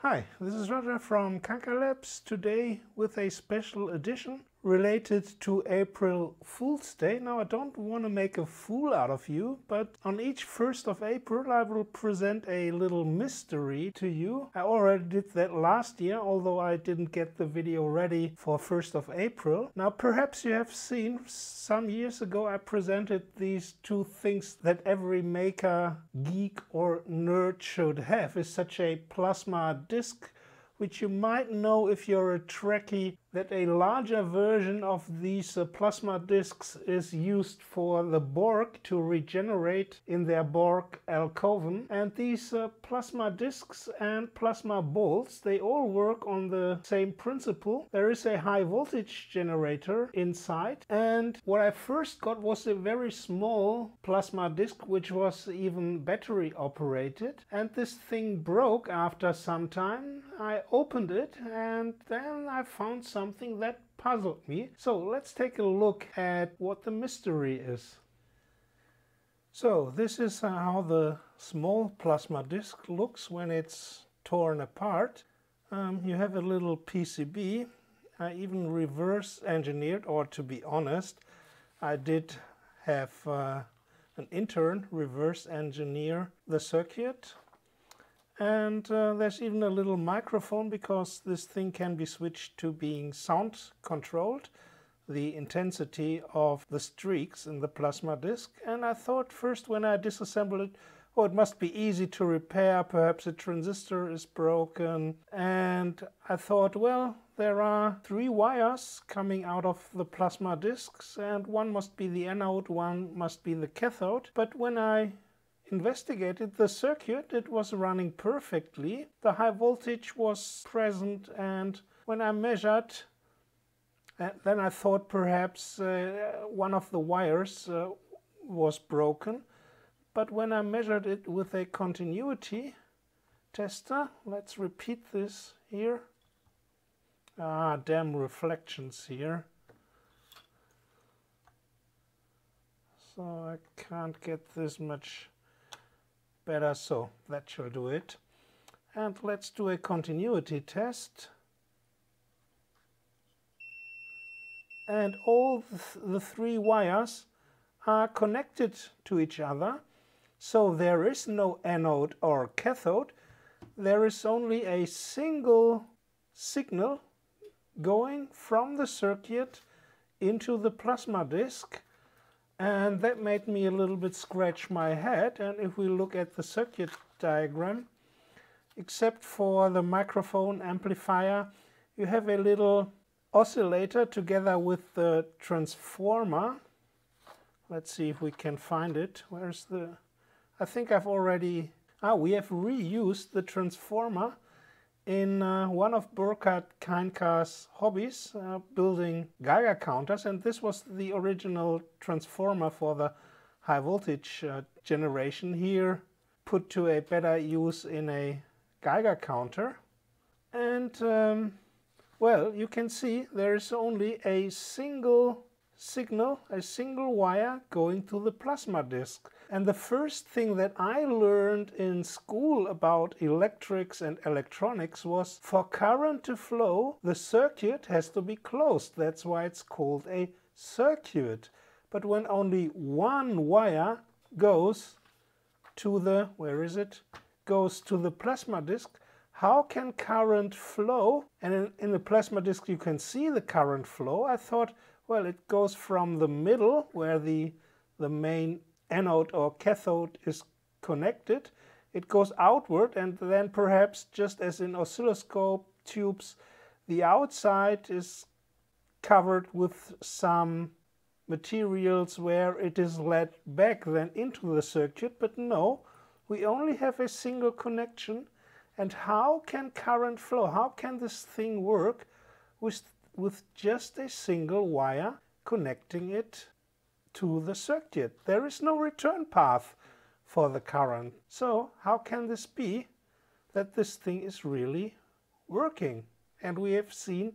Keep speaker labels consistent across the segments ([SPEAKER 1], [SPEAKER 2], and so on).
[SPEAKER 1] Hi, this is Roger from Kanka Labs, today with a special edition related to April Fool's Day. Now, I don't want to make a fool out of you, but on each 1st of April I will present a little mystery to you. I already did that last year, although I didn't get the video ready for 1st of April. Now, perhaps you have seen some years ago I presented these two things that every maker, geek or nerd should have. Is such a plasma disc, which you might know if you're a Trekkie, that a larger version of these plasma discs is used for the Borg to regenerate in their Borg alcoven. And these plasma discs and plasma bolts, they all work on the same principle. There is a high voltage generator inside, and what I first got was a very small plasma disc which was even battery operated, and this thing broke after some time. I opened it and then I found something that puzzled me. So let's take a look at what the mystery is. So this is how the small plasma disc looks when it's torn apart. You have a little PCB. I even reverse engineered, or to be honest, I did have an intern reverse engineer the circuit. And there's even a little microphone, because this thing can be switched to being sound controlled, the intensity of the streaks in the plasma disc. And I thought first when I disassembled it, oh, it must be easy to repair, perhaps a transistor is broken. And I thought, well, there are 3 wires coming out of the plasma discs, and one must be the anode, one must be the cathode. But when I investigated the circuit, it was running perfectly. The high voltage was present, and when I measured, then I thought perhaps one of the wires was broken. But when I measured it with a continuity tester, let's repeat this here. Damn reflections here. So I can't get this much better, so that shall do it. And let's do a continuity test. And all the 3 wires are connected to each other, so there is no anode or cathode. There is only a single signal going from the circuit into the plasma disc. And that made me a little bit scratch my head. And if we look at the circuit diagram, except for the microphone amplifier, you have a little oscillator together with the transformer. Let's see if we can find it. Where's the... I think I've already... we have reused the transformer in one of Burkhard Keinka's hobbies, building Geiger counters, and this was the original transformer for the high voltage generation, here put to a better use in a Geiger counter. And well, you can see there is only a single signal, a single wire going to the plasma disc. And the first thing that I learned in school about electrics and electronics was, for current to flow, the circuit has to be closed. That's why it's called a circuit. But when only one wire goes to the, where is it? Goes to the plasma disc, how can current flow? And in the plasma disc you can see the current flow. I thought, well, it goes from the middle, where the main anode or cathode is connected. It goes outward, and then perhaps, just as in oscilloscope tubes, the outside is covered with some materials where it is led back then into the circuit. But no, we only have a single connection. And how can current flow? How can this thing work with just a single wire connecting it to the circuit? There is no return path for the current. So how can this be that this thing is really working? And we have seen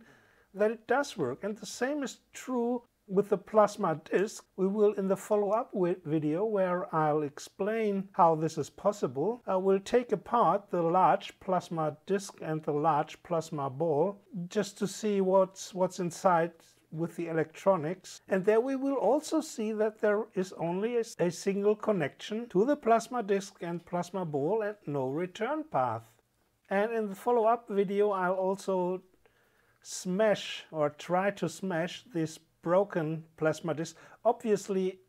[SPEAKER 1] that it does work. And the same is true With the plasma disc, we will, in the follow-up video where I'll explain how this is possible, we'll take apart the large plasma disc and the large plasma ball just to see what's inside with the electronics. And there we will also see that there is only a single connection to the plasma disc and plasma ball and no return path. And in the follow-up video I'll also smash or try to smash this broken plasma disc. Obviously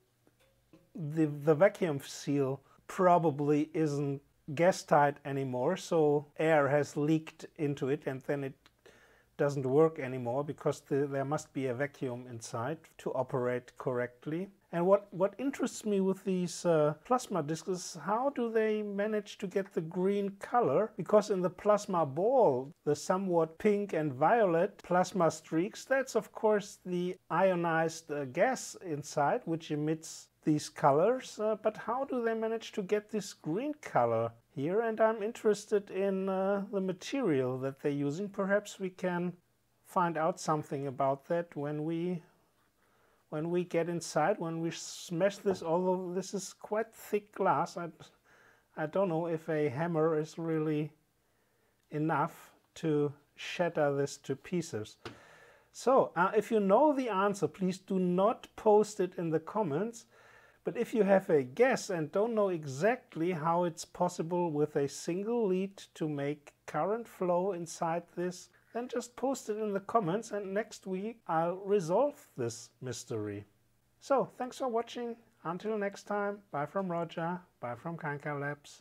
[SPEAKER 1] the vacuum seal probably isn't gas tight anymore, so air has leaked into it and then it doesn't work anymore because there must be a vacuum inside to operate correctly. And what interests me with these plasma discs is how do they manage to get the green color? Because in the plasma ball, the somewhat pink and violet plasma streaks, that's of course the ionized gas inside, which emits these colors. But how do they manage to get this green color here? And I'm interested in the material that they're using. Perhaps we can find out something about that when we get inside, when we smash this. Although this is quite thick glass, I don't know if a hammer is really enough to shatter this to pieces. So if you know the answer, please do not post it in the comments. But if you have a guess and don't know exactly how it's possible with a single lead to make current flow inside this, then just post it in the comments and next week I'll resolve this mystery. So thanks for watching. Until next time, bye from Roger, bye from Kanka Labs.